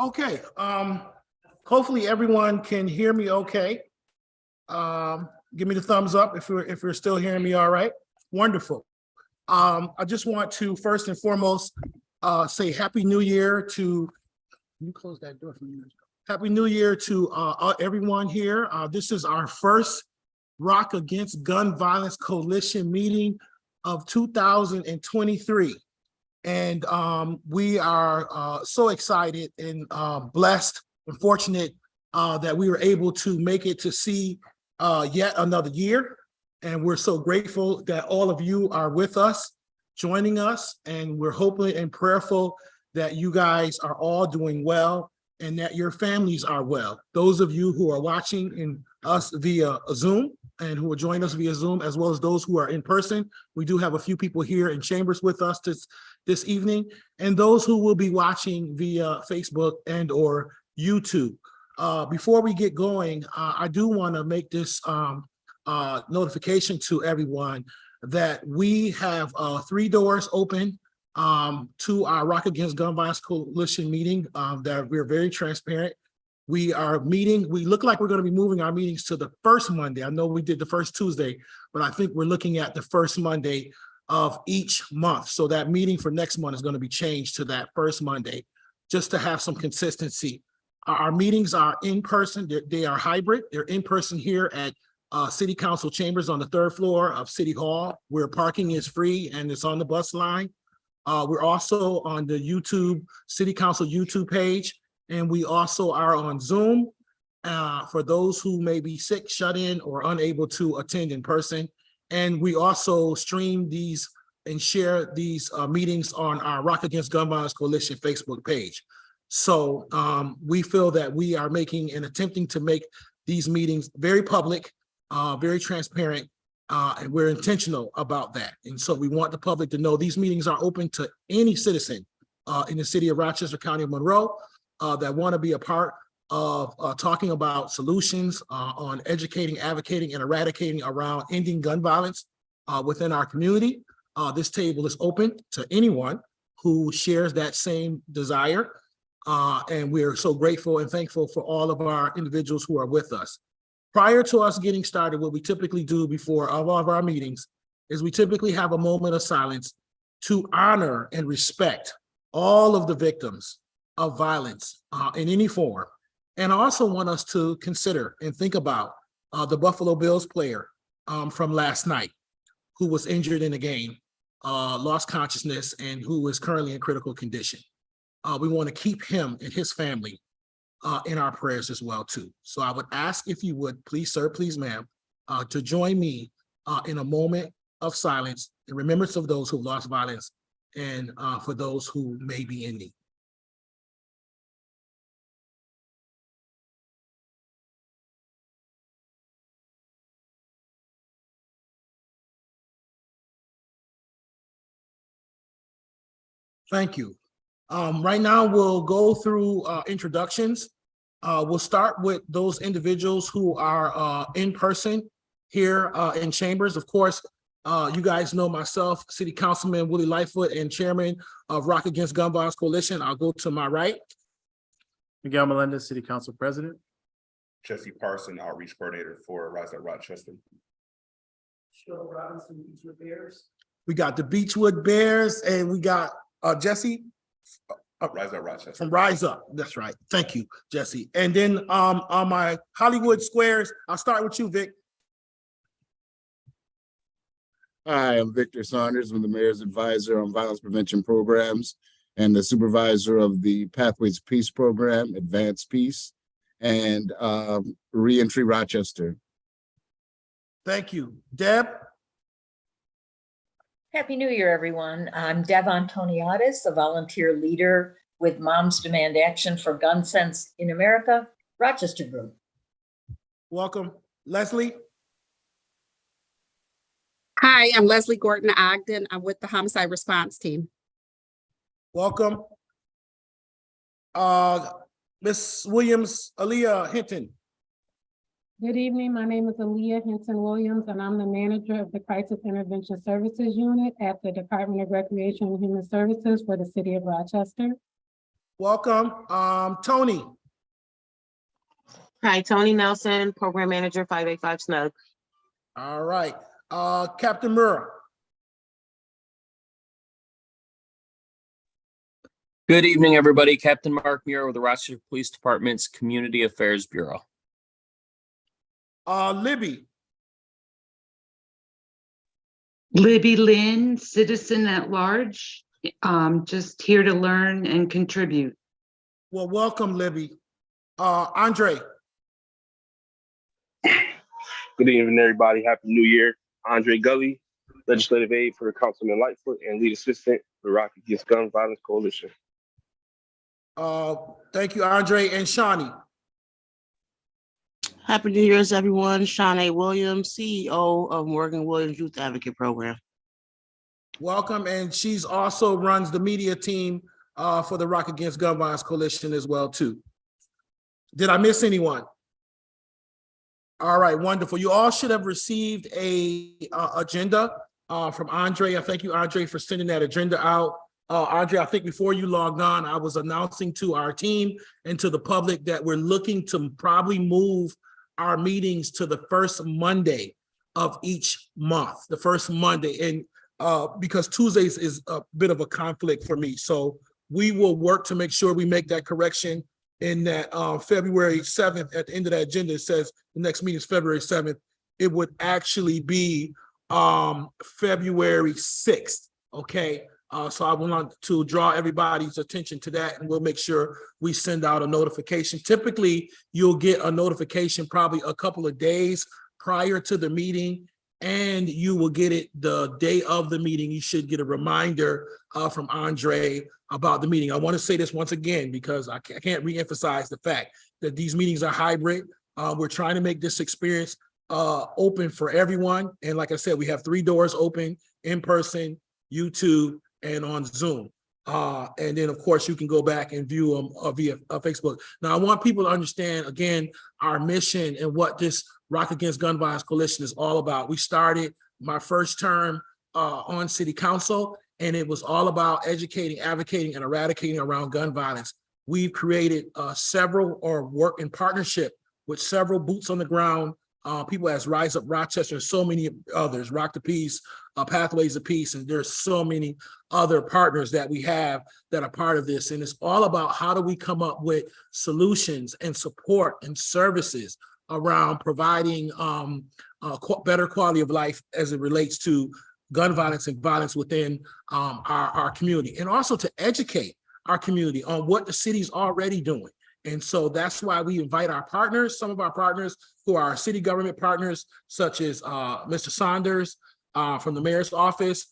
Okay, hopefully everyone can hear me okay. Give me the thumbs up if you're still hearing me all right. Wonderful. I just want to first and foremost say Happy New Year to, can you close that door for me? Happy New Year to everyone here. This is our first Rock Against Gun Violence Coalition meeting of 2023. And we are so excited and blessed and fortunate that we were able to make it to see yet another year. And we're so grateful that all of you are with us, joining us, and we're hoping and prayerful that you guys are all doing well and that your families are well. Those of you who are watching us via Zoom and who are joining us via Zoom, as well as those who are in person. We do have a few people here in chambers with us this evening, and those who will be watching via Facebook and or YouTube. Before we get going, I do want to make this notification to everyone that we have 3 doors open to our Rock Against Gun Violence Coalition meeting, that we're very transparent. We are meeting, we look like we're going to be moving our meetings to the first Monday. I know we did the first Tuesday, but I think we're looking at the first Monday of each month. So that meeting for next month is going to be changed to that first Monday, just to have some consistency. Our meetings are in person, they are hybrid. They're in person here at City Council chambers on the 3rd floor of City Hall, where parking is free and it's on the bus line. We're also on the YouTube, City Council YouTube page, and we also are on Zoom for those who may be sick, shut in, or unable to attend in person. And we also stream these and share these meetings on our Rock Against Gun Violence Coalition Facebook page. So we feel that we are making and attempting to make these meetings very public, very transparent, and we're intentional about that. And so we want the public to know these meetings are open to any citizen in the city of Rochester, County of Monroe, that want to be a part of talking about solutions on educating, advocating, and eradicating around ending gun violence within our community. This table is open to anyone who shares that same desire. And we're so grateful and thankful for all of our individuals who are with us. Prior to us getting started, what we typically do before all of our meetings is we typically have a moment of silence to honor and respect all of the victims of violence in any form. And I also want us to consider and think about the Buffalo Bills player from last night who was injured in a game, lost consciousness, and who is currently in critical condition. We want to keep him and his family in our prayers as well too. So I would ask if you would, please sir, please ma'am, to join me in a moment of silence in remembrance of those who lost violence and for those who may be in need. Thank you. Right now, we'll go through introductions. We'll start with those individuals who are in person here in chambers. Of course, you guys know myself, City Councilman Willie Lightfoot, and Chairman of Rock Against Gun Violence Coalition. I'll go to my right. Miguel Melendez, City Council President. Jesse Parson, Outreach Coordinator for Rise Up Rochester. Robinson, Beechwood Bears. We got the Beechwood Bears, and we got Jesse. Rise Up Rochester. From Rise Up, that's right. Thank you, Jesse. And then on my Hollywood Squares, I'll start with you, Vic. Hi, I'm Victor Saunders. I'm the Mayor's Advisor on Violence Prevention Programs and the Supervisor of the Pathways to Peace Program, Advanced Peace, and Reentry Rochester. Thank you. Deb? Happy New Year, everyone. I'm Deb Antoniadis, a volunteer leader with Moms Demand Action for Gun Sense in America, Rochester Group. Welcome. Leslie? Hi, I'm Leslie Gordon Ogden. I'm with the Homicide Response Team. Welcome. Ms. Williams, Aaliyah Hinton. Good evening. My name is Aaliyah Hinton Williams, and I'm the manager of the Crisis Intervention Services Unit at the Department of Recreation and Human Services for the City of Rochester. Welcome. Tony. Hi, Tony Nelson, Program Manager, 585 Snug. All right. Captain Murrah. Good evening, everybody. Captain Mark Muir with the Rochester Police Department's Community Affairs Bureau. Libby. Libby Lynn, citizen at large, just here to learn and contribute. Well, welcome, Libby. Andre. Good evening, everybody. Happy New Year. Andre Gully, Legislative Aide for Councilman Lightfoot and Lead Assistant for Rock Against Gun Violence Coalition. Thank you, Andre. And Shawnee. Happy New Year's, everyone. Shawnee Williams, CEO of Morgan Williams Youth Advocate Program. Welcome. And she's also runs the media team for the Rock Against Gun Violence Coalition as well, too. Did I miss anyone? All right, wonderful. You all should have received a agenda from Andre. I thank you, Andre, for sending that agenda out. Andre, I think before you logged on, I was announcing to our team and to the public that we're looking to probably move our meetings to the first Monday of each month, the first Monday. And because Tuesdays is a bit of a conflict for me. So we will work to make sure we make that correction in that February 7th, at the end of that agenda, it says the next meeting is February 7th. It would actually be February 6th, okay? So I want to draw everybody's attention to that, and we'll make sure we send out a notification. Typically, you'll get a notification probably a couple of days prior to the meeting, and you will get it the day of the meeting. You should get a reminder from Andre about the meeting. I want to say this once again, because I can't reemphasize the fact that these meetings are hybrid. We're trying to make this experience open for everyone. And like I said, we have 3 doors open: in person, YouTube, and on Zoom. And then of course you can go back and view them via Facebook. Now I want people to understand again our mission and what this Rock Against Gun Violence Coalition is all about. We started my first term on city council, and it was all about educating, advocating, and eradicating around gun violence. We've created several, or work in partnership with several boots on the ground people as Rise Up Rochester, and so many others, Rock to Peace, Pathways of Peace, and there's so many other partners that we have that are part of this. And it's all about how do we come up with solutions and support and services around providing better quality of life as it relates to gun violence and violence within our community, and also to educate our community on what the city's already doing. And so that's why we invite our partners, some of our partners who are our city government partners, such as Mr. Saunders from the mayor's office,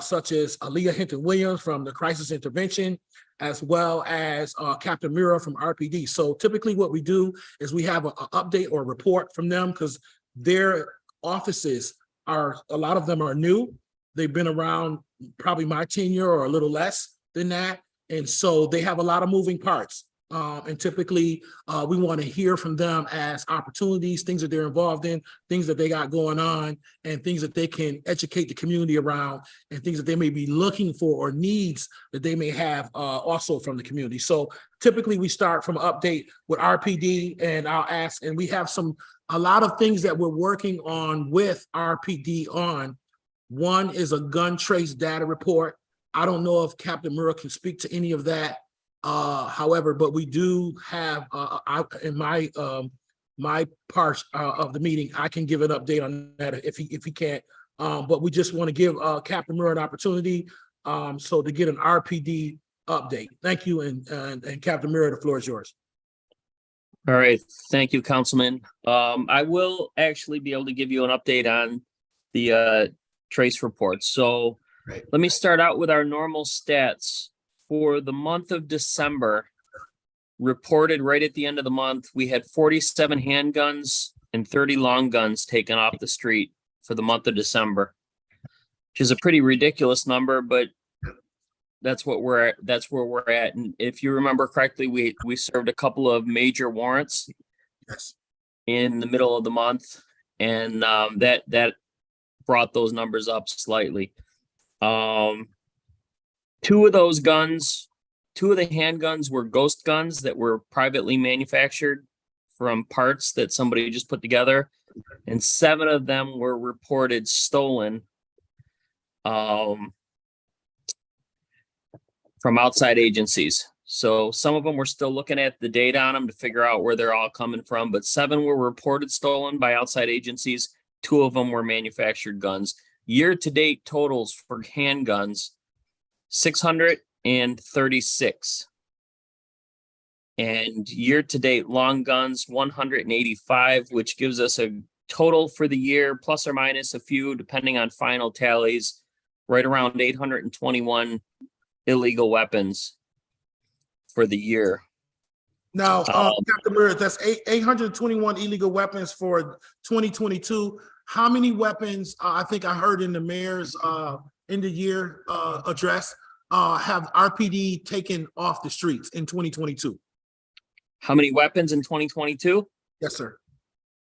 such as Aaliyah Hinton-Williams from the crisis intervention, as well as Captain Mira from RPD. So typically what we do is we have an update or a report from them, because their offices are, a lot of them are new. They've been around probably my tenure or a little less than that. And so they have a lot of moving parts. And typically we want to hear from them as opportunities, things that they're involved in, things that they got going on, and things that they can educate the community around, and things that they may be looking for, or needs that they may have also from the community. So typically we start from an update with RPD, and I'll ask, and we have a lot of things that we're working on with RPD on. One is a gun trace data report. I don't know if Captain Murrah can speak to any of that. However, but we do have in my part of the meeting, I can give an update on that if he can't. But we just want to give Captain Murrah an opportunity so to get an RPD update. Thank you, and Captain Murrah, the floor is yours. All right, thank you, Councilman. I will actually be able to give you an update on the trace reports. So let me start out with our normal stats. For the month of December, reported right at the end of the month, we had 47 handguns and 30 long guns taken off the street for the month of December, which is a pretty ridiculous number, but that's what we're at. That's where we're at. And if you remember correctly, we served a couple of major warrants in the middle of the month, and that brought those numbers up slightly. 2 of those guns 2 of the handguns were ghost guns that were privately manufactured from parts that somebody just put together, and 7 of them were reported stolen from outside agencies. So some of them we're still looking at the data on them to figure out where they're all coming from, but 7 were reported stolen by outside agencies. 2 of them were manufactured guns. Year-to-date totals for handguns, 636. And year-to-date long guns, 185, which gives us a total for the year, plus or minus a few, depending on final tallies, right around 821 illegal weapons for the year. Now, Captain Murray, that's 821 illegal weapons for 2022. How many weapons, I think I heard in the mayor's end of year address, have RPD taken off the streets in 2022? How many weapons in 2022? Yes, sir.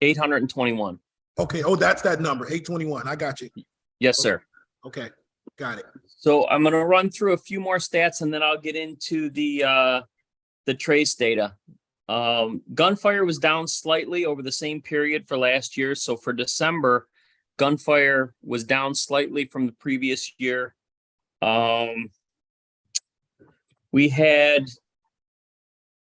821. Okay. Oh, that's that number, 821. I got you. Yes, sir. Okay. Got it. So I'm going to run through a few more stats and then I'll get into the trace data. Gunfire was down slightly over the same period for last year. So for December, gunfire was down slightly from the previous year. We had,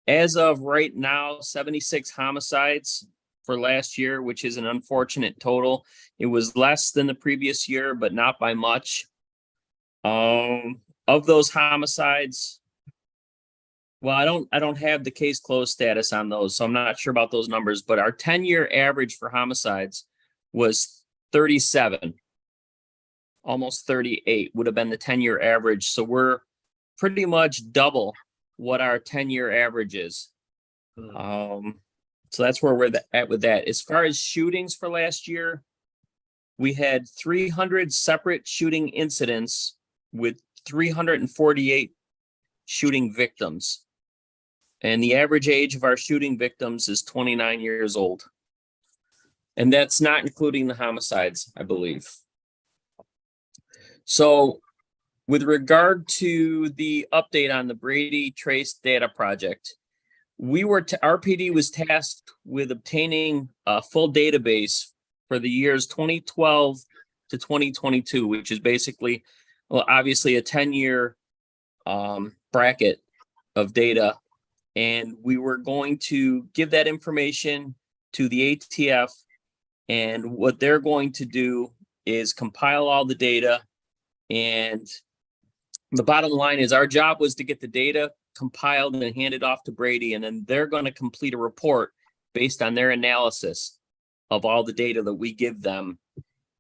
as of right now, 76 homicides for last year, which is an unfortunate total. It was less than the previous year, but not by much. Of those homicides, well, I don't have the case closed status on those, so I'm not sure about those numbers, but our 10-year average for homicides was 37, almost 38 would have been the 10-year average. So we're pretty much double what our 10-year average is. So that's where we're at with that. As far as shootings for last year, we had 300 separate shooting incidents with 348 shooting victims. And the average age of our shooting victims is 29 years old. And that's not including the homicides, I believe. So with regard to the update on the Brady Trace Data Project, RPD was tasked with obtaining a full database for the years 2012 to 2022, which is basically, well, obviously a 10-year bracket of data. And we were going to give that information to the ATF. And what they're going to do is compile all the data. And the bottom line is our job was to get the data compiled and handed off to Brady. And then they're going to complete a report based on their analysis of all the data that we give them.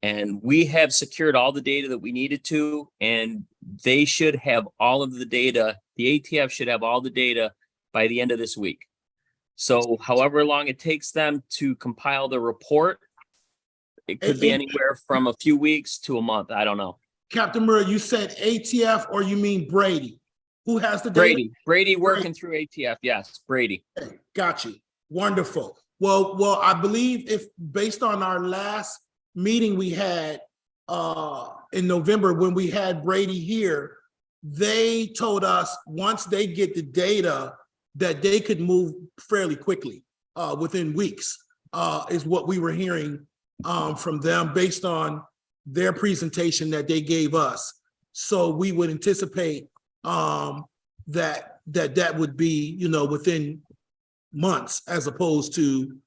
And we have secured all the data that we needed to, and they should have all of the data. The ATF should have all the data by the end of this week. So however long it takes them to compile the report, it could be anywhere from a few weeks to a month. I don't know. Captain Murray, you said ATF or you mean Brady? Who has the data? Brady working through ATF. Yes, Brady. Okay, got you. Wonderful. Well, I believe if based on our last meeting we had in November when we had Brady here, they told us once they get the data that they could move fairly quickly within weeks is what we were hearing from them based on their presentation that they gave us. So we would anticipate that would be, within months as opposed to,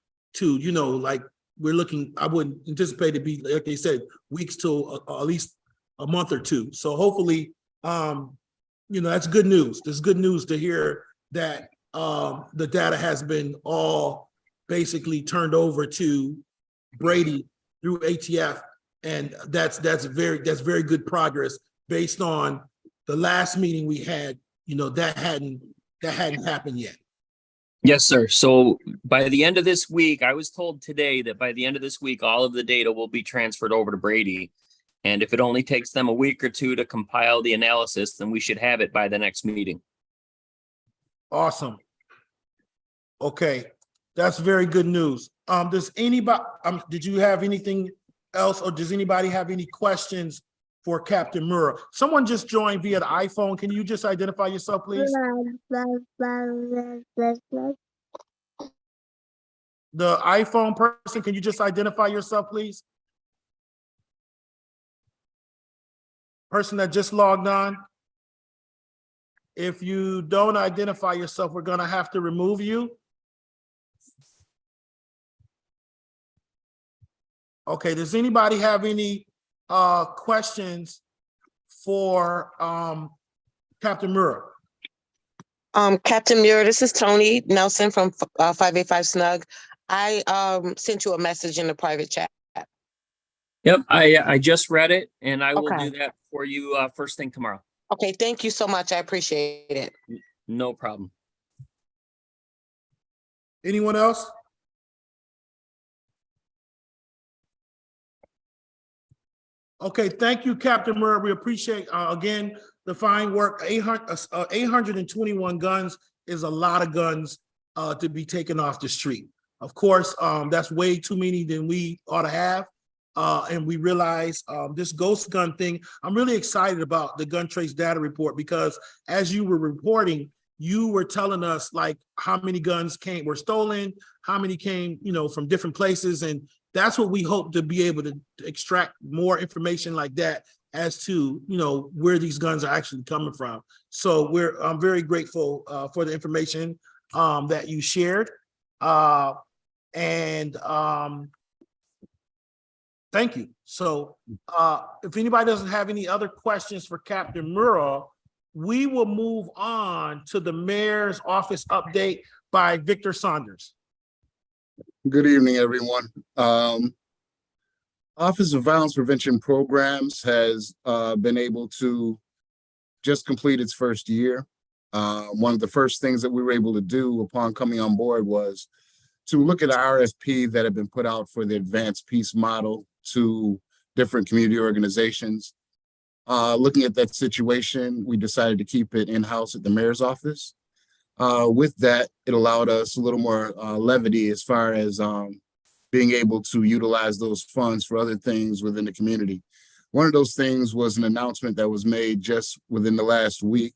like we're looking, I wouldn't anticipate it be, like they said, weeks to at least a month or two. So hopefully, that's good news. There's good news to hear that the data has been all basically turned over to Brady through ATF. And that's very good progress based on the last meeting we had, that hadn't happened yet. Yes, sir. So by the end of this week, I was told today that by the end of this week, all of the data will be transferred over to Brady. And if it only takes them a week or two to compile the analysis, then we should have it by the next meeting. Awesome. Okay, that's very good news. Does anybody, did you have anything else, or does anybody have any questions for Captain Murrah. Someone just joined via the iPhone. Can you just identify yourself, please? The iPhone person, can you just identify yourself, please? Person that just logged on. If you don't identify yourself, we're gonna have to remove you. Okay, does anybody have any questions for Captain Murrah? Captain Muir, this is Tony Nelson from 585 Snug. I sent you a message in the private chat. Yep, I just read it and I will Okay. do that for you first thing tomorrow. Okay, thank you so much. I appreciate it. No problem. Anyone else? Okay, thank you, Captain Murrah. We appreciate, again, the fine work. 821 guns is a lot of guns to be taken off the street. Of course, that's way too many than we ought to have. And we realize this ghost gun thing, I'm really excited about the gun trace data report because as you were reporting, you were telling us like how many guns were stolen, how many came, from different places. And that's what we hope to be able to extract more information like that as to, where these guns are actually coming from. So I'm very grateful for the information that you shared. Thank you. So if anybody doesn't have any other questions for Captain Murrah, we will move on to the mayor's office update by Victor Saunders. Good evening, everyone. Office of Violence Prevention Programs has been able to just complete its first year. One of the first things that we were able to do upon coming on board was to look at the RFP that had been put out for the advanced peace model to different community organizations. Looking at that situation, we decided to keep it in-house at the mayor's office. With that, it allowed us a little more levity as far as being able to utilize those funds for other things within the community. One of those things was an announcement that was made just within the last week,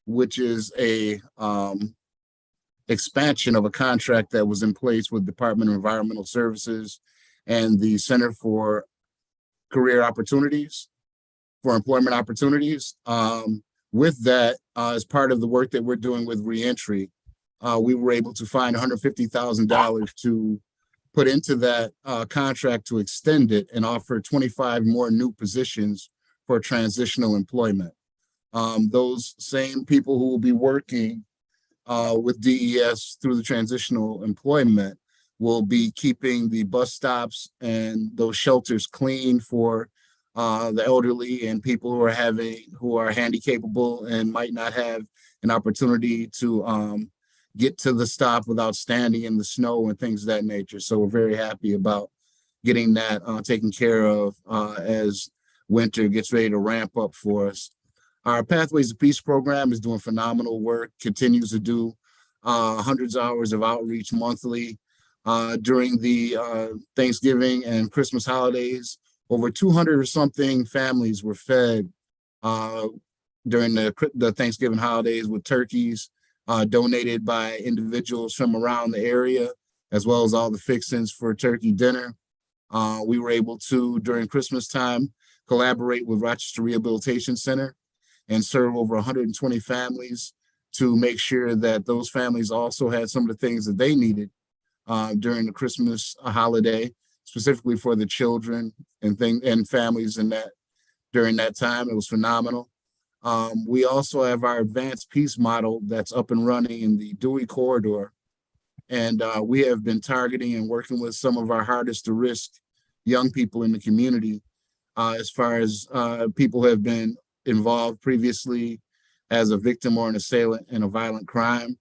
which is a expansion of a contract that was in place with Department of Environmental Services and the Center for Career Opportunities, for Employment Opportunities. With that, as part of the work that we're doing with reentry, we were able to find $150,000 to put into that contract to extend it and offer 25 more new positions for transitional employment. Those same people who will be working with DES through the transitional employment will be keeping the bus stops and those shelters clean for the elderly and people who are handicapable and might not have an opportunity to get to the stop without standing in the snow and things of that nature. So we're very happy about getting that taken care of as winter gets ready to ramp up for us. Our Pathways to Peace program is doing phenomenal work, continues to do hundreds of hours of outreach monthly. During the Thanksgiving and Christmas holidays, over 200 or something families were fed during the Thanksgiving holidays with turkeys donated by individuals from around the area, as well as all the fixings for turkey dinner. We were able to, during Christmas time, collaborate with Rochester Rehabilitation Center and serve over 120 families to make sure that those families also had some of the things that they needed during the Christmas holiday, specifically for the children and families in that during that time. It was phenomenal. We also have our advanced peace model that's up and running in the Dewey corridor. And we have been targeting and working with some of our hardest to risk young people in the community as far as people who have been involved previously as a victim or an assailant in a violent crime.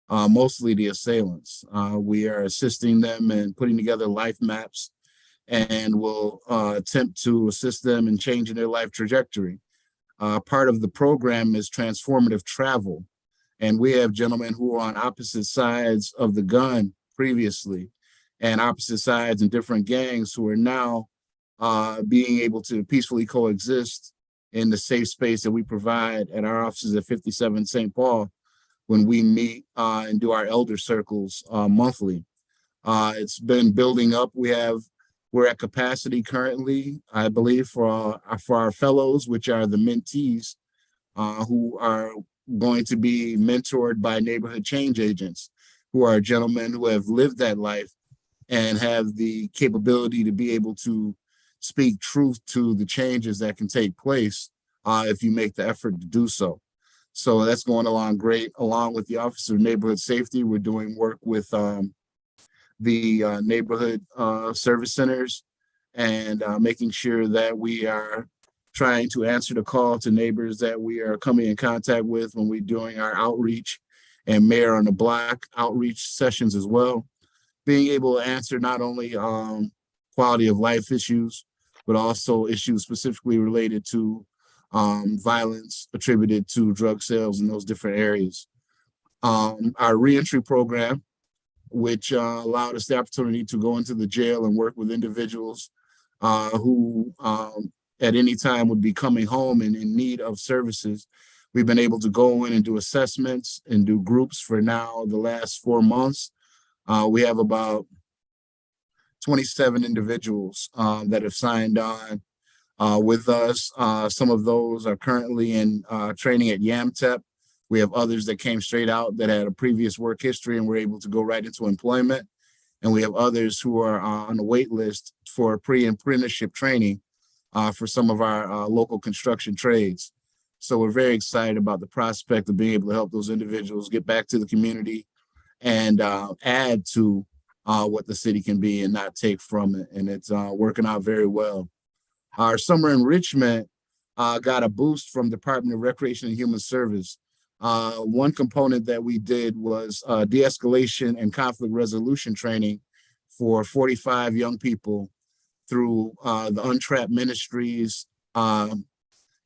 Mostly the assailants. We are assisting them in putting together life maps and will attempt to assist them in changing their life trajectory. Part of the program is transformative travel. And we have gentlemen who are on opposite sides of the gun previously and opposite sides in different gangs who are now being able to peacefully coexist in the safe space that we provide at our offices at 57 St. Paul when we meet and do our elder circles monthly. It's been building up. We're at capacity currently, I believe, for our fellows, which are the mentees, who are going to be mentored by neighborhood change agents, who are gentlemen who have lived that life and have the capability to be able to speak truth to the changes that can take place if you make the effort to do so. So that's going along great. Along with the Office of Neighborhood Safety, we're doing work with the neighborhood service centers and making sure that we are trying to answer the call to neighbors that we are coming in contact with when we're doing our outreach and Mayor on the Block outreach sessions as well. Being able to answer not only quality of life issues, but also issues specifically related to violence attributed to drug sales in those different areas. Our reentry program, which allowed us the opportunity to go into the jail and work with individuals who at any time would be coming home and in need of services. We've been able to go in and do assessments and do groups for now the last 4 months. We have about 27 individuals that have signed on with us. Some of those are currently in training at YAMTEP. We have others that came straight out that had a previous work history and were able to go right into employment. And we have others who are on the wait list for pre-apprenticeship training for some of our local construction trades. So we're very excited about the prospect of being able to help those individuals get back to the community and add to what the city can be and not take from it. And it's working out very well. Our summer enrichment got a boost from Department of Recreation and Human Service. One component that we did was de-escalation and conflict resolution training for 45 young people through the Untrapped Ministries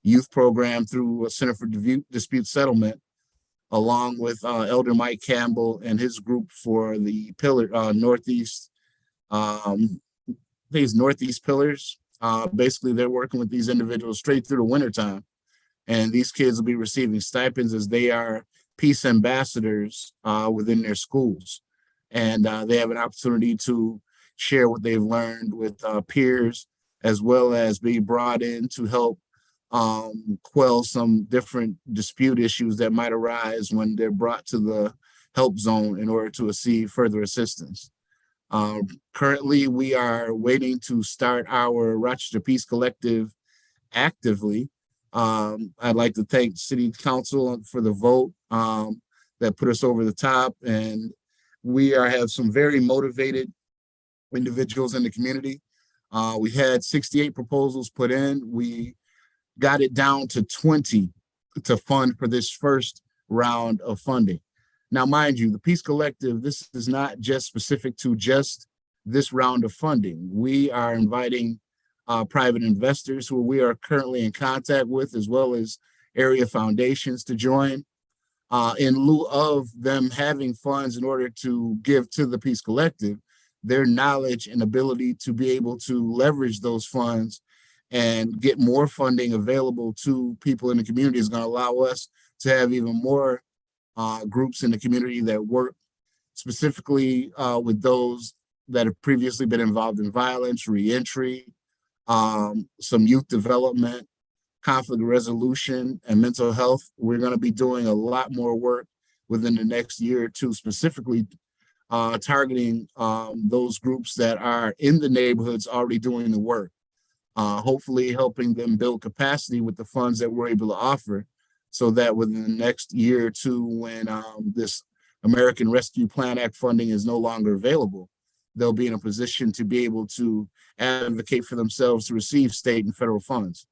youth program through a Center for Dispute Settlement, along with Elder Mike Campbell and his group for the Northeast Pillars. Basically, they're working with these individuals straight through the wintertime. And these kids will be receiving stipends as they are peace ambassadors within their schools. And they have an opportunity to share what they've learned with peers, as well as be brought in to help quell some different dispute issues that might arise when they're brought to the help zone in order to receive further assistance. Currently, we are waiting to start our Rochester Peace Collective actively. I'd like to thank City Council for the vote that put us over the top. And we have some very motivated individuals in the community. We had 68 proposals put in. We got it down to 20 to fund for this first round of funding. Now, mind you, the Peace Collective, this is not just specific to just this round of funding. We are inviting private investors who we are currently in contact with, as well as area foundations to join in lieu of them having funds in order to give to the Peace Collective. Their knowledge and ability to be able to leverage those funds and get more funding available to people in the community is going to allow us to have even more groups in the community that work specifically with those that have previously been involved in violence, reentry, some youth development, conflict resolution, and mental health. We're going to be doing a lot more work within the next year or two, specifically targeting those groups that are in the neighborhoods already doing the work. Hopefully helping them build capacity with the funds that we're able to offer, so that within the next year or two, when this American Rescue Plan Act funding is no longer available, they'll be in a position to be able to advocate for themselves to receive state and federal funds.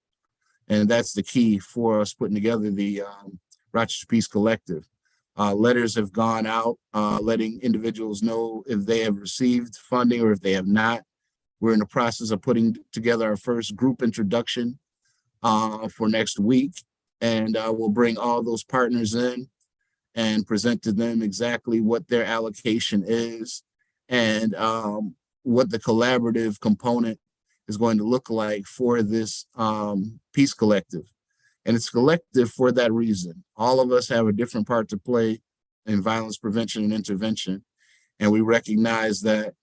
And that's the key for us putting together the Rochester Peace Collective. Letters have gone out letting individuals know if they have received funding or if they have not. We're in the process of putting together our first group introduction for next week. And we'll bring all those partners in and present to them exactly what their allocation is and what the collaborative component is going to look like for this Peace Collective. And it's collective for that reason. All of us have a different part to play in violence prevention and intervention. And we recognize that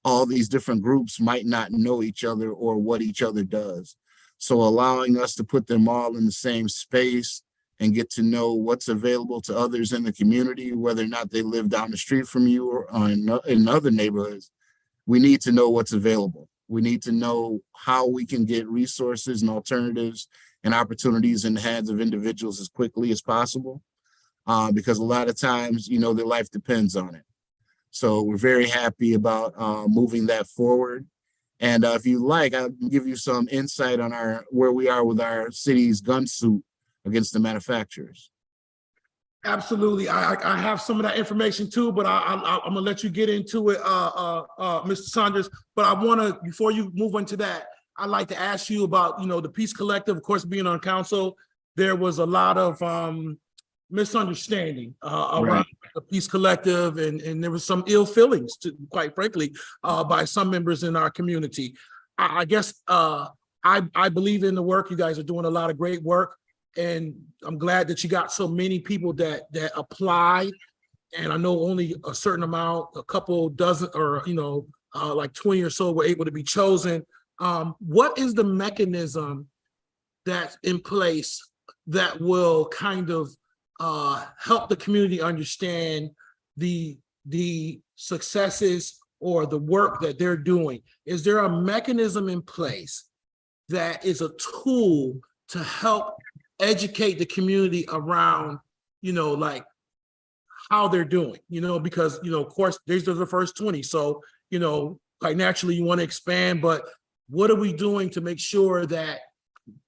all these different groups might not know each other or what each other does. So allowing us to put them all in the same space and get to know what's available to others in the community, whether or not they live down the street from you or in other neighborhoods, we need to know what's available. We need to know how we can get resources and alternatives and opportunities in the hands of individuals as quickly as possible, because a lot of times, you know, their life depends on it. So we're very happy about moving that forward. And if you like, I'll give you some insight on where we are with our city's gun suit against the manufacturers. Absolutely. I have some of that information too, but I'm gonna let you get into it, Mr. Saunders. But I wanna, before you move into that, I'd like to ask you about, you know, the Peace Collective. Of course, being on council, there was a lot of misunderstanding around the Peace Collective, and there was some ill feelings, quite frankly, by some members in our community. I guess I believe in the work. You guys are doing a lot of great work. And I'm glad that you got so many people that applied. And I know only a certain amount, a couple dozen, or, you know, like 20 or so were able to be chosen. What is the mechanism that's in place that will kind of help the community understand the successes or the work that they're doing? Is there a mechanism in place that is a tool to help educate the community around, you know, like how they're doing, you know, because, you know, of course, these are the first 20. So, you know, quite naturally you want to expand, but what are we doing to make sure that,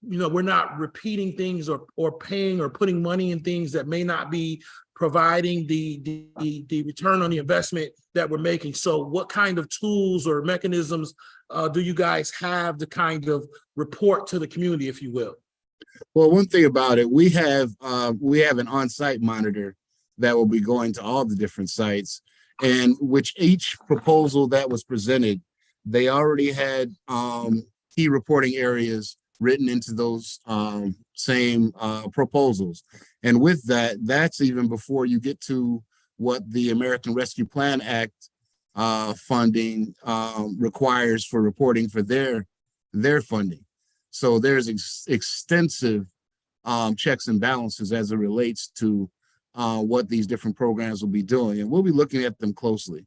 you know, we're not repeating things or paying or putting money in things that may not be providing the return on the investment that we're making? So what kind of tools or mechanisms do you guys have to kind of report to the community, if you will? Well, one thing about it, we have an on-site monitor that will be going to all the different sites, and which each proposal that was presented, they already had key reporting areas written into those same proposals. And with that, that's even before you get to what the American Rescue Plan Act funding requires for reporting for their funding. So there's extensive checks and balances as it relates to what these different programs will be doing, and we'll be looking at them closely.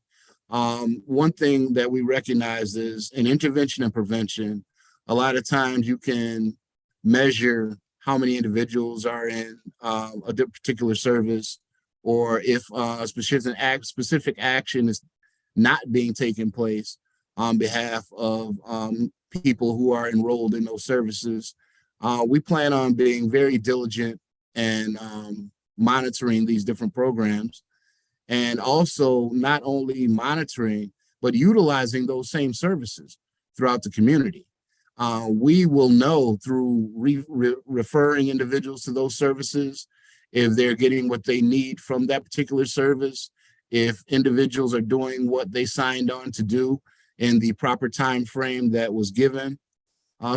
One thing that we recognize is in intervention and prevention, a lot of times you can measure how many individuals are in a particular service, or if a specific action is not being taken place on behalf of people who are enrolled in those services. We plan on being very diligent and monitoring these different programs, and also not only monitoring, but utilizing those same services throughout the community. We will know through referring individuals to those services if they're getting what they need from that particular service, if individuals are doing what they signed on to do in the proper time frame that was given.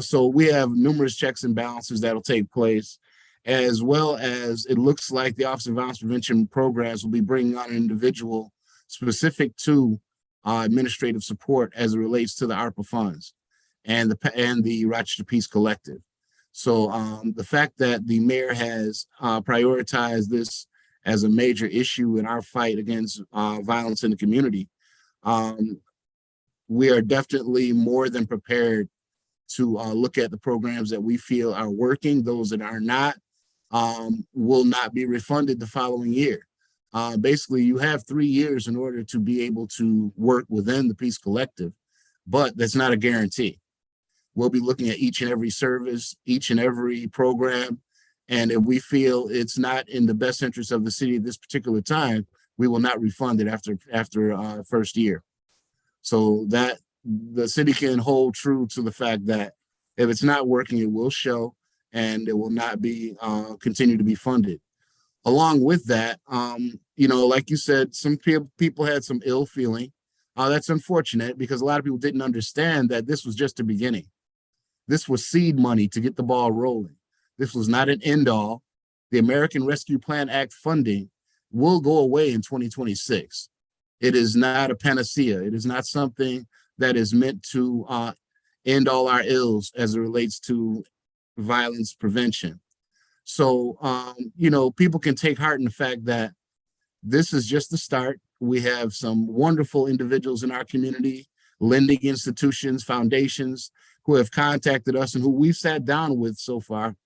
So we have numerous checks and balances that'll take place, as well as it looks like the Office of Violence Prevention programs will be bringing on an individual specific to administrative support as it relates to the ARPA funds and the Rochester Peace Collective. So the fact that the mayor has prioritized this as a major issue in our fight against violence in the community, we are definitely more than prepared to look at the programs that we feel are working. Those that are not will not be refunded the following year. Basically, you have 3 years in order to be able to work within the Peace Collective, but that's not a guarantee. We'll be looking at each and every service, each and every program, and if we feel it's not in the best interest of the city at this particular time, we will not refund it after first year. So that the city can hold true to the fact that if it's not working, it will show, and it will not be continue to be funded. Along with that, you know, like you said, some people had some ill feeling That's unfortunate because a lot of people didn't understand that this was just the beginning. This was seed money to get the ball rolling. This was not an end all. The American Rescue Plan Act funding will go away in 2026. It is not a panacea. It is not something that is meant to end all our ills as it relates to violence prevention. So, people can take heart in the fact that this is just the start. We have some wonderful individuals in our community, lending institutions, foundations, who have contacted us and who we've sat down with so far,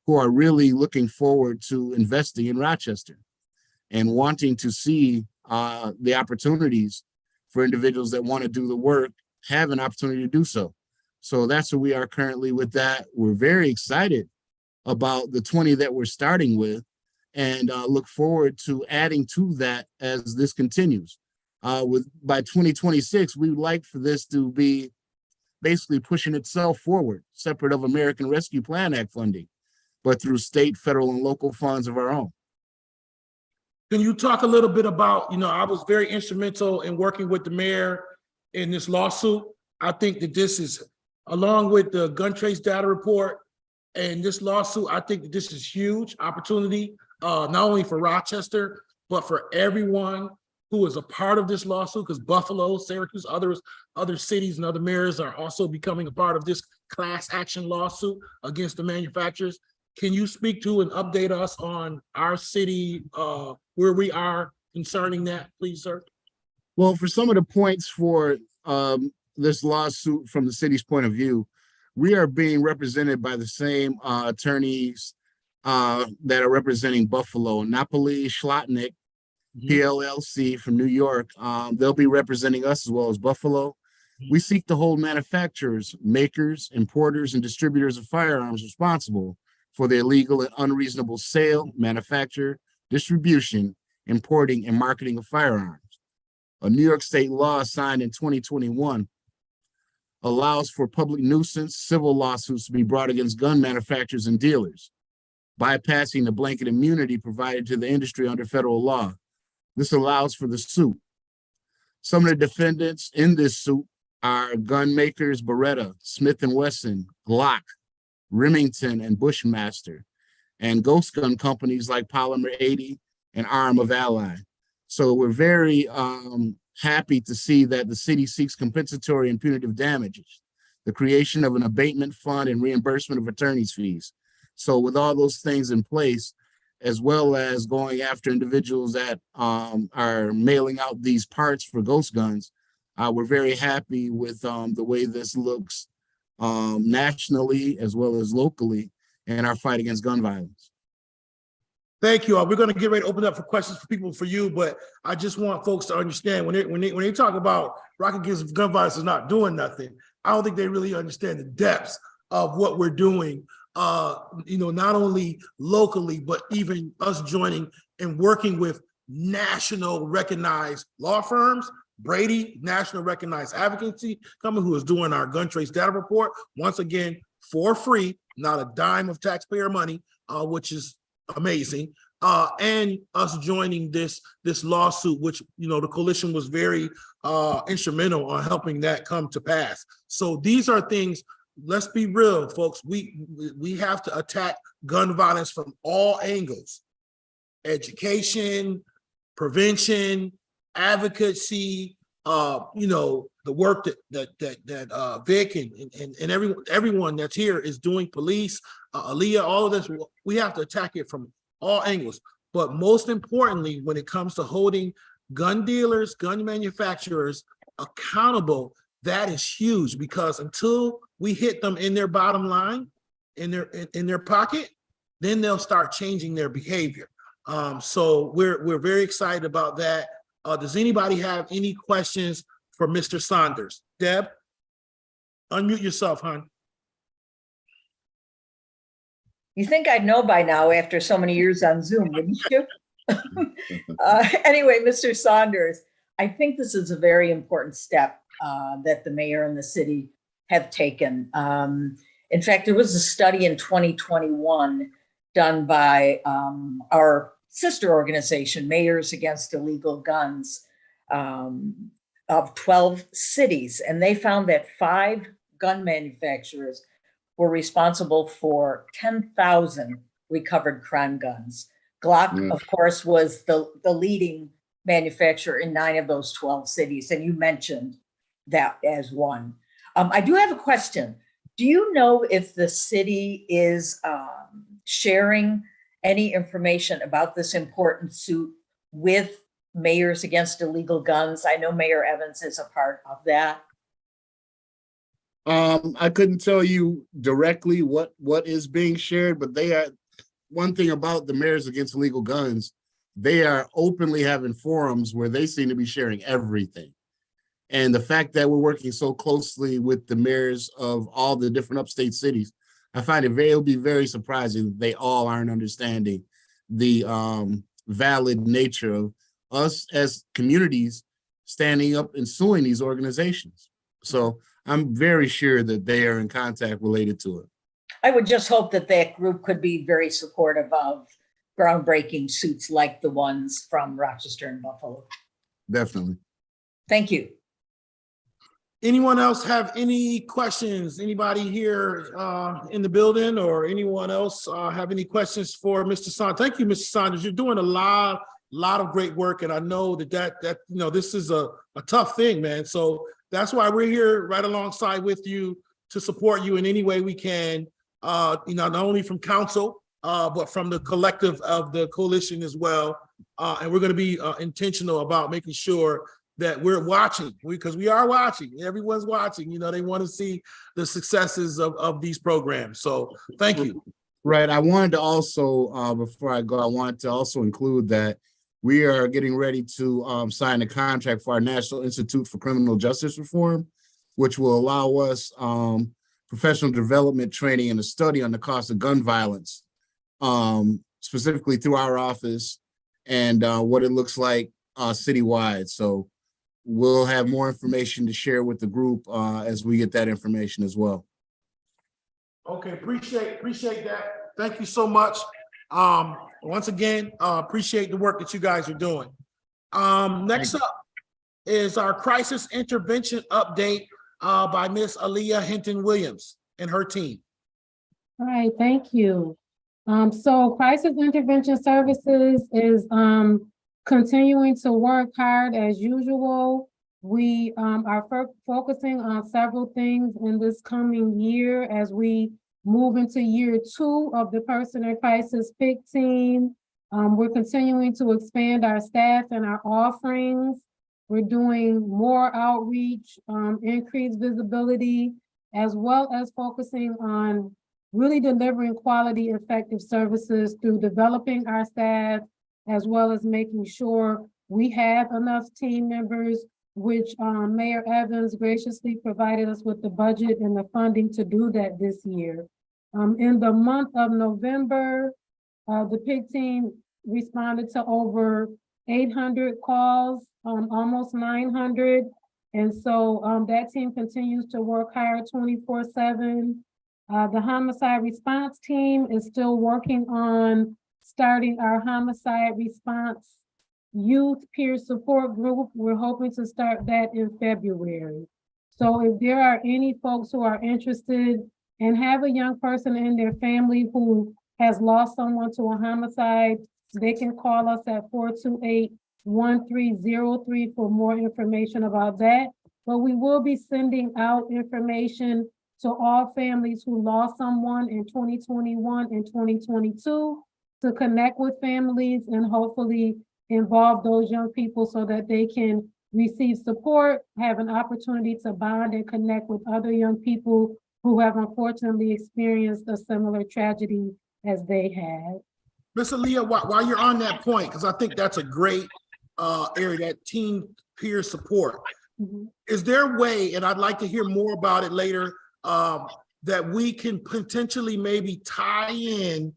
who are really looking forward to investing in Rochester and wanting to see the opportunities for individuals that want to do the work have an opportunity to do so. So that's where we are currently with that. We're very excited about the 20 that we're starting with, and look forward to adding to that as this continues. By 2026, we would like for this to be basically pushing itself forward, separate of American Rescue Plan Act funding, but through state, federal, and local funds of our own. Can you talk a little bit about, I was very instrumental in working with the mayor in this lawsuit. I think that this is, along with the gun trace data report and this lawsuit, I think that this is huge opportunity, not only for Rochester, but for everyone who is a part of this lawsuit, because Buffalo, Syracuse, other cities and other mayors are also becoming a part of this class action lawsuit against the manufacturers. Can you speak to and update us on our city, where we are concerning that, please, sir? Well, for some of the points for this lawsuit from the city's point of view, we are being represented by the same attorneys that are representing Buffalo, Napoli, Schlotnick, PLLC from New York. They'll be representing us as well as Buffalo. We seek to hold manufacturers, makers, importers, and distributors of firearms responsible for the illegal and unreasonable sale, manufacture, distribution, importing, and marketing of firearms. A New York state law signed in 2021 allows for public nuisance civil lawsuits to be brought against gun manufacturers and dealers, bypassing the blanket immunity provided to the industry under federal law. This allows for the suit. Some of the defendants in this suit are gun makers Beretta, Smith & Wesson, Glock, Remington, and Bushmaster, and ghost gun companies like Polymer 80 and Arm of Ally. So we're very happy to see that the city seeks compensatory and punitive damages, the creation of an abatement fund, and reimbursement of attorney's fees. So with all those things in place, as well as going after individuals that are mailing out these parts for ghost guns, we're very happy with the way this looks nationally as well as locally in our fight against gun violence. Thank you all. We're going to get ready to open up for questions for people, for you, but I just want folks to understand when they talk about Rock Against Gun Violence is not doing nothing, I don't think they really understand the depths of what we're doing, not only locally, but even us joining and working with national recognized law firms. Brady, national recognized advocacy company, who is doing our gun trace data report, once again, for free, not a dime of taxpayer money, which is amazing. And us joining this lawsuit, which, the coalition was very instrumental on helping that come to pass. So these are things, let's be real, folks. We have to attack gun violence from all angles: education, prevention, advocacy, the work that Vic and everyone that's here is doing, police, Aaliyah, all of this. We have to attack it from all angles. But most importantly, when it comes to holding gun dealers, gun manufacturers accountable, that is huge, because until we hit them in their bottom line, in their pocket, then they'll start changing their behavior. So we're very excited about that. Does anybody have any questions for Mr. Saunders? Deb, unmute yourself, hon. You think I'd know by now after so many years on Zoom, wouldn't you? Anyway, Mr. Saunders, I think this is a very important step that the mayor and the city have taken. In fact, there was a study in 2021 done by our sister organization, Mayors Against Illegal Guns, of 12 cities, and they found that 5 gun manufacturers were responsible for 10,000 recovered crime guns. Glock, of course, was the leading manufacturer in 9 of those 12 cities, and you mentioned that as one. I do have a question. Do you know if the city is sharing any information about this important suit with Mayors Against Illegal Guns? I know Mayor Evans is a part of that. I couldn't tell you directly what is being shared, but they are, one thing about the Mayors Against Illegal Guns, they are openly having forums where they seem to be sharing everything. And the fact that we're working so closely with the mayors of all the different upstate cities, I find it'll be very surprising that they all aren't understanding the valid nature of us as communities standing up and suing these organizations. So I'm very sure that they are in contact related to it. I would just hope that that group could be very supportive of groundbreaking suits like the ones from Rochester and Buffalo. Definitely. Thank you. Anyone else have any questions? Anybody here in the building, or anyone else have any questions for Mr. Saunders? Thank you, Mr. Saunders. You're doing a lot of great work, and I know that this is a tough thing, man. So that's why we're here right alongside with you to support you in any way we can. Not only from council, but from the collective of the coalition as well. And we're going to be intentional about making sure that we're watching, because we are watching. Everyone's watching. They want to see the successes of these programs. So thank you. Right. I wanted to also, before I go, I wanted to also include that we are getting ready to sign a contract for our National Institute for Criminal Justice Reform, which will allow us professional development training and a study on the cost of gun violence, specifically through our office, and what it looks like citywide. So we'll have more information to share with the group as we get that information as well. Okay, appreciate that. Thank you so much. Once again, appreciate the work that you guys are doing. Next up is our crisis intervention update by Miss Aaliyah Hinton-Williams and her team. All right, thank you. So Crisis Intervention Services is continuing to work hard as usual. We are focusing on several things in this coming year as we move into year 2 of the Person in Crisis PIC team. We're continuing to expand our staff and our offerings. We're doing more outreach, increased visibility, as well as focusing on really delivering quality, effective services through developing our staff, as well as making sure we have enough team members, which Mayor Evans graciously provided us with the budget and the funding to do that this year. In the month of November, the PIC team responded to over 800 calls, almost 900. And so that team continues to work hard 24/7. The homicide response team is still working on starting our homicide response youth peer support group. We're hoping to start that in February. So if there are any folks who are interested and have a young person in their family who has lost someone to a homicide, they can call us at 428-1303 for more information about that. But we will be sending out information to all families who lost someone in 2021 and 2022 to connect with families and hopefully involve those young people so that they can receive support, have an opportunity to bond and connect with other young people who have unfortunately experienced a similar tragedy as they had. Ms. Aaliyah, while you're on that point, because I think that's a great area, that teen peer support. Is there a way, and I'd like to hear more about it later, that we can potentially maybe tie in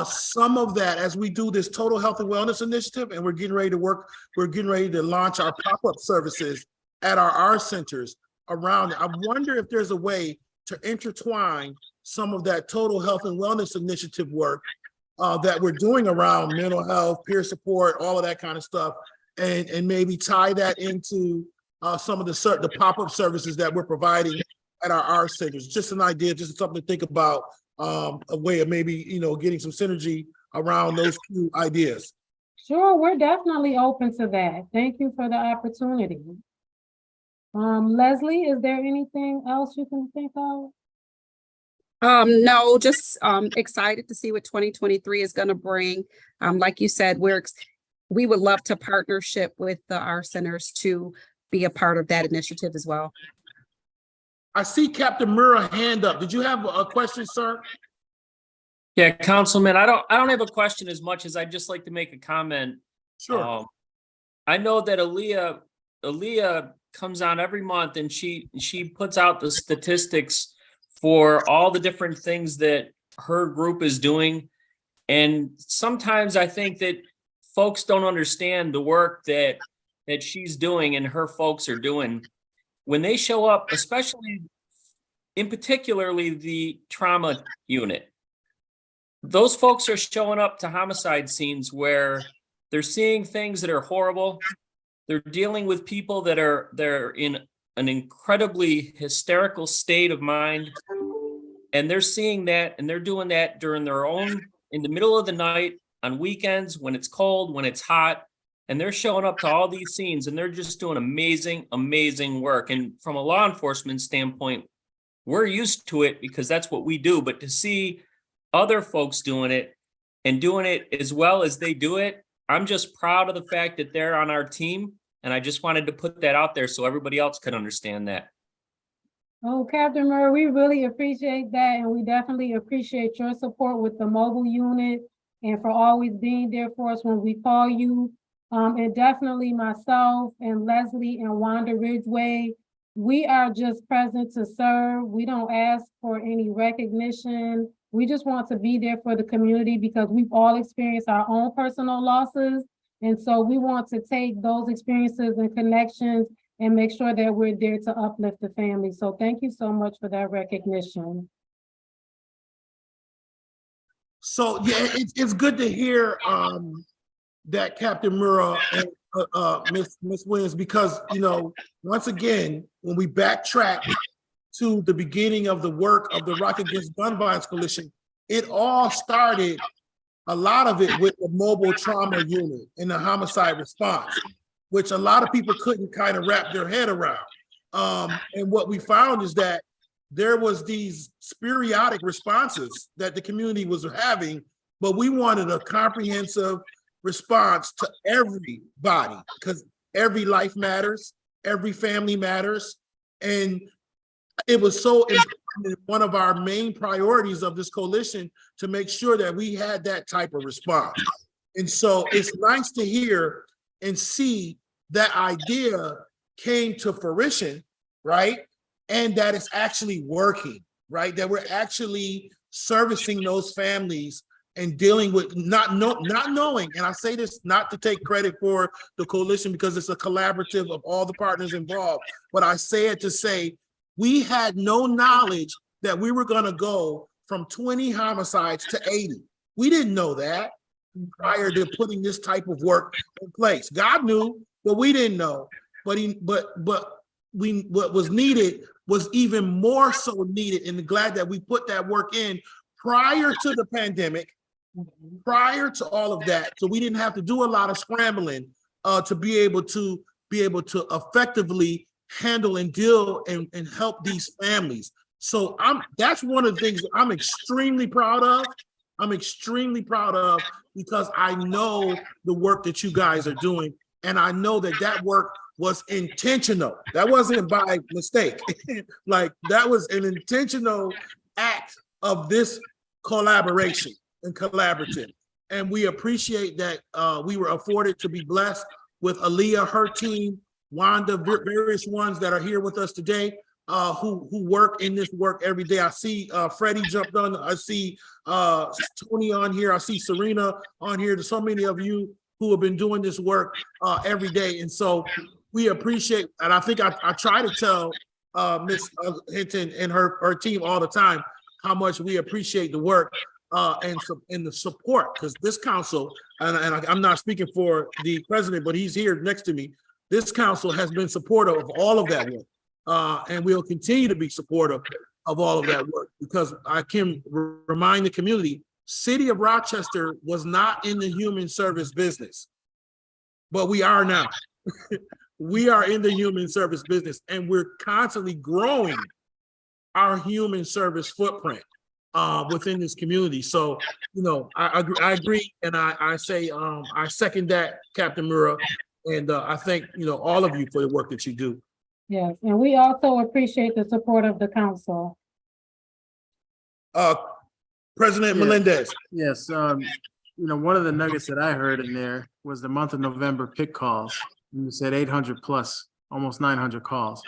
some of that as we do this total health and wellness initiative, and we're getting ready to launch our pop-up services at our centers around it. I wonder if there's a way to intertwine some of that total health and wellness initiative work that we're doing around mental health, peer support, all of that kind of stuff, and maybe tie that into some of the pop-up services that we're providing at our centers. Just an idea, just something to think about, a way of maybe, getting some synergy around those two ideas. Sure, we're definitely open to that. Thank you for the opportunity. Leslie, is there anything else you can think of? No, just excited to see what 2023 is going to bring. Like you said, we would love to partnership with our centers to be a part of that initiative as well. I see Captain Murrah hand up. Did you have a question, sir? Yeah, Councilman, I don't have a question as much as I'd just like to make a comment. Sure. I know that Aaliyah comes on every month and she puts out the statistics for all the different things that her group is doing. And sometimes I think that folks don't understand the work that she's doing and her folks are doing. When they show up, especially in particularly the trauma unit, those folks are showing up to homicide scenes where they're seeing things that are horrible. They're dealing with people they're in an incredibly hysterical state of mind. And they're seeing that, and they're doing that during in the middle of the night, on weekends, when it's cold, when it's hot. And they're showing up to all these scenes and they're just doing amazing, amazing work. And from a law enforcement standpoint, we're used to it because that's what we do. But to see other folks doing it and doing it as well as they do it, I'm just proud of the fact that they're on our team. And I just wanted to put that out there so everybody else could understand that. Oh, Captain Murray, we really appreciate that. And we definitely appreciate your support with the mobile unit and for always being there for us when we call you. And definitely myself and Leslie and Wanda Ridgway, we are just present to serve. We don't ask for any recognition. We just want to be there for the community because we've all experienced our own personal losses. And so we want to take those experiences and connections and make sure that we're there to uplift the family. So thank you so much for that recognition. So yeah, it's good to hear that Captain Murrah and Miss Williams, because once again, when we backtrack to the beginning of the work of the Rock Against Gun Violence Coalition, it all started, a lot of it, with the mobile trauma unit and the homicide response, which a lot of people couldn't kind of wrap their head around. And what we found is that there was these sporadic responses that the community was having, but we wanted a comprehensive response to everybody because every life matters, every family matters. And it was so important, one of our main priorities of this coalition, to make sure that we had that type of response. And so it's nice to hear and see that idea came to fruition, right? And that it's actually working, right? That we're actually servicing those families and dealing with not knowing, and I say this not to take credit for the coalition because it's a collaborative of all the partners involved, but I say it to say we had no knowledge that we were gonna go from 20 homicides to 80. We didn't know that prior to putting this type of work in place. God knew, but we didn't know. But what was needed was even more so needed, and glad that we put that work in prior to the pandemic, prior to all of that, so we didn't have to do a lot of scrambling to be able to effectively handle and deal and help these families. So that's one of the things I'm extremely proud of. I'm extremely proud of because I know the work that you guys are doing, and I know that work was intentional. That wasn't by mistake. Like, that was an intentional act of this collaboration and collaborative. And we appreciate that we were afforded to be blessed with Aaliyah, her team, Wanda, various ones that are here with us today, who work in this work every day. I see Freddie jumped on. I see Tony on here. I see Serena on here. There's so many of you who have been doing this work every day. And so we appreciate, and I think I try to tell Ms. Hinton and her team all the time how much we appreciate the work and the support, because this council, and I'm not speaking for the president, but he's here next to me. this council has been supportive of all of that work. And we'll continue to be supportive of all of that work, because I can remind the community, City of Rochester was not in the human service business, but we are now. We are in the human service business, and we're constantly growing our human service footprint within this community. So, I agree, and I say I second that, Captain Mura, and I thank all of you for the work that you do. Yes, and we also appreciate the support of the council. President Yeah. Melendez. Yes, one of the nuggets that I heard in there was the month of November pick calls. You said 800 plus, almost 900 calls.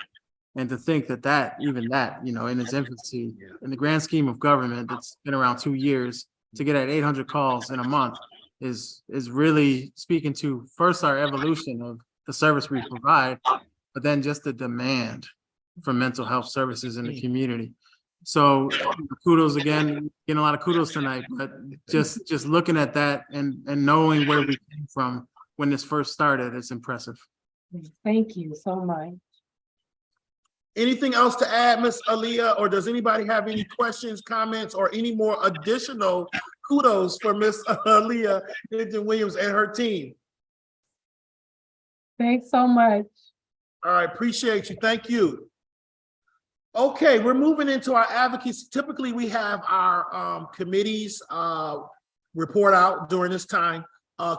And to think that even that, in its infancy, in the grand scheme of government, it's been around 2 years, to get at 800 calls in a month is really speaking to first our evolution of the service we provide, but then just the demand for mental health services in the community. So kudos again, getting a lot of kudos tonight, but just looking at that and knowing where we came from when this first started, it's impressive. Thank you so much. Anything else to add, Ms. Aaliyah, or does anybody have any questions, comments, or any more additional kudos for Ms. Aaliyah Hinton-Williams and her team? Thanks so much. All right, appreciate you. Thank you. Okay, we're moving into our advocacy. Typically, we have our committees report out during this time.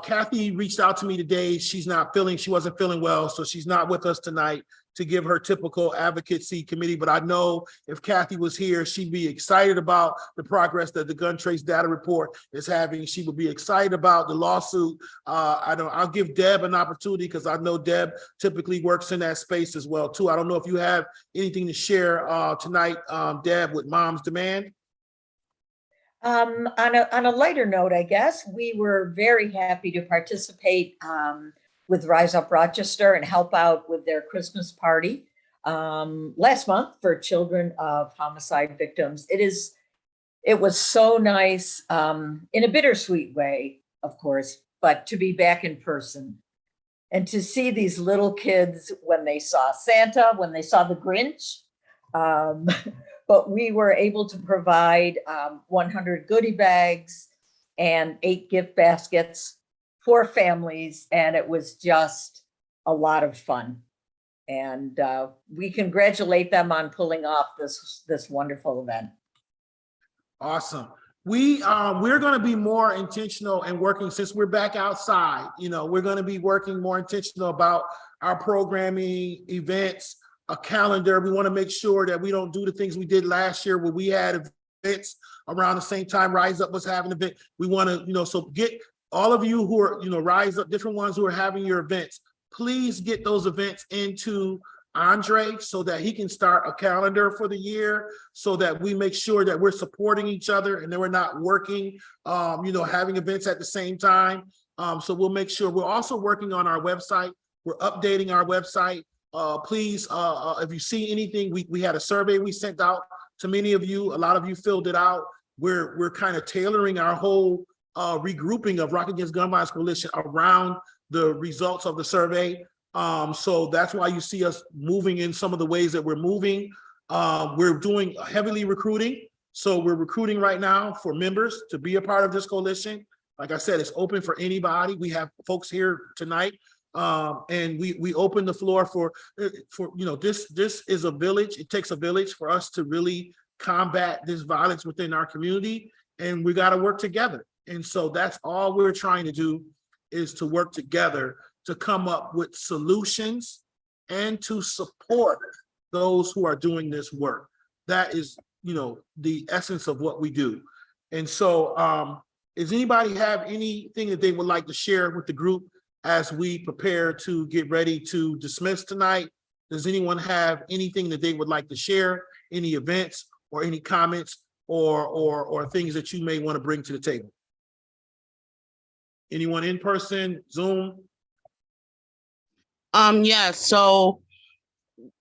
Kathy reached out to me today. She wasn't feeling well, so she's not with us tonight to give her typical advocacy committee. But I know if Kathy was here, she'd be excited about the progress that the gun trace data report is having. She would be excited about the lawsuit. I'll give Deb an opportunity, because I know Deb typically works in that space as well too. I don't know if you have anything to share tonight, Deb, with Mom's Demand. On a lighter note, I guess, we were very happy to participate with Rise Up Rochester and help out with their Christmas party last month for children of homicide victims. It was so nice, in a bittersweet way, of course, but to be back in person and to see these little kids when they saw Santa, when they saw the Grinch. But we were able to provide 100 goodie bags and 8 gift baskets for families, and it was just a lot of fun. And we congratulate them on pulling off this wonderful event. Awesome. We're going to be more intentional and working, since we're back outside. We're going to be working more intentional about our programming, events, a calendar. We want to make sure that we don't do the things we did last year where we had events around the same time Rise Up was having an event. We want to, so get all of you who are, Rise Up, different ones who are having your events, please get those events into Andre so that he can start a calendar for the year, so that we make sure that we're supporting each other and that we're not working, having events at the same time. So we'll make sure. We're also working on our website. We're updating our website. Please, if you see anything, we had a survey we sent out to many of you. A lot of you filled it out. We're kind of tailoring our whole regrouping of Rock Against Gun Violence Coalition around the results of the survey. So that's why you see us moving in some of the ways that we're moving. We're doing heavily recruiting. So we're recruiting right now for members to be a part of this coalition. Like I said, it's open for anybody. We have folks here tonight. And we open the floor for this is a village. It takes a village for us to really combat this violence within our community, and we got to work together. And so that's all we're trying to do, is to work together to come up with solutions and to support those who are doing this work. That is, the essence of what we do. And so does anybody have anything that they would like to share with the group as we prepare to get ready to dismiss tonight? Does anyone have anything that they would like to share? Any events or any comments or things that you may want to bring to the table? Anyone in person, Zoom? Yeah, so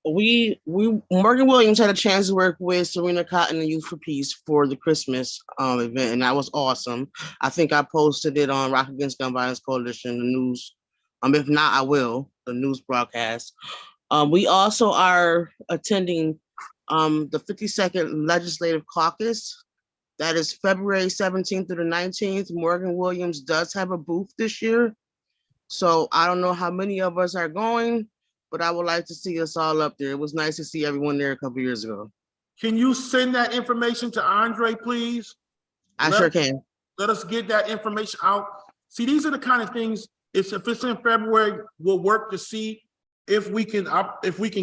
Morgan Williams had a chance to work with Serena Cotton and Youth for Peace for the Christmas event, and that was awesome. I think I posted it on Rock Against Gun Violence Coalition, the news. If not, I will. the news broadcast. We also are attending the 52nd Legislative Caucus. That is February 17th through the 19th. Morgan Williams does have a booth this year. So I don't know how many of us are going, but I would like to see us all up there. It was nice to see everyone there a couple years ago. Can you send that information to Andre, please? I sure can. Let us get that information out. See, these are the kind of things, if it's in February, we'll work to see if we can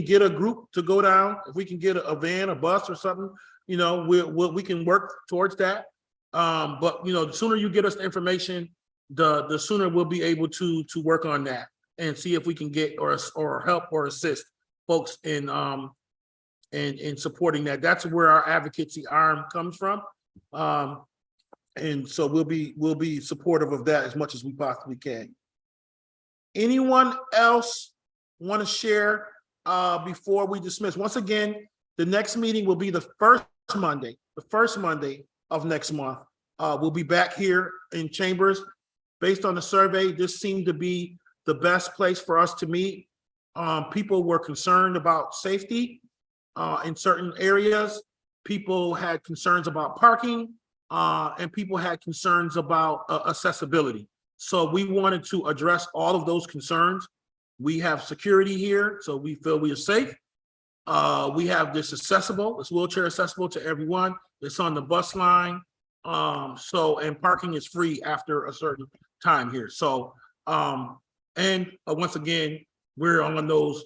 get a group to go down, if we can get a van, a bus or something, you know, we can work towards that. But you know, the sooner you get us the information, the sooner we'll be able to work on that and see if we can get or help or assist folks in supporting that. That's where our advocacy arm comes from. And so we'll be supportive of that as much as we possibly can. Anyone else want to share before we dismiss? Once again, the next meeting will be the first Monday of next month. We'll be back here in Chambers. Based on the survey, this seemed to be the best place for us to meet. People were concerned about safety in certain areas. People had concerns about parking, and people had concerns about accessibility. So we wanted to address all of those concerns. We have security here, so we feel we are safe. We have this accessible, it's wheelchair accessible to everyone. It's on the bus line. And parking is free after a certain time here. So, once again, we're on those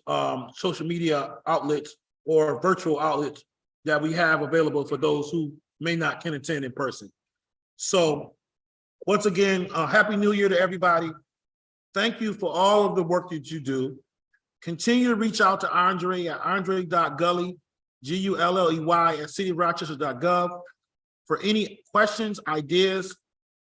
social media outlets or virtual outlets that we have available for those who can attend in person. So once again, Happy New Year to everybody. Thank you for all of the work that you do. Continue to reach out to Andre at andre.gulley, Gulley at cityofrochester.gov for any questions, ideas,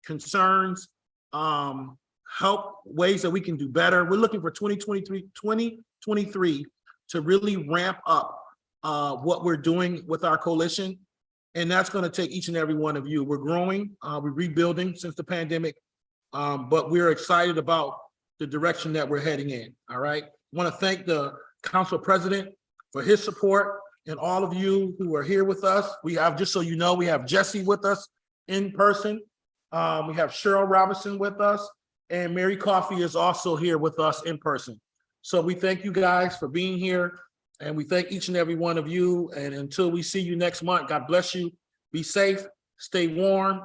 concerns, help, ways that we can do better. We're looking for 2023 to really ramp up what we're doing with our coalition. And that's going to take each and every one of you. We're growing, we're rebuilding since the pandemic, but we're excited about the direction that we're heading in. All right. I want to thank the council president for his support and all of you who are here with us. We have, just so you know, we have Jesse with us in person. We have Cheryl Robinson with us, and Mary Coffey is also here with us in person. So we thank you guys for being here. And we thank each and every one of you. And until we see you next month, God bless you. Be safe, stay warm.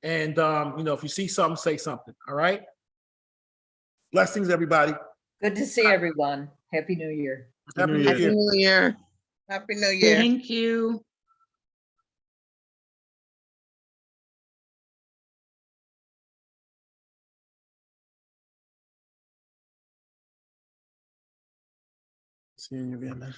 And, if you see something, say something. All right. Blessings, everybody. Good to see everyone. Happy New Year. Happy New Happy Year. New Year. Happy New Year. Thank you. See you again.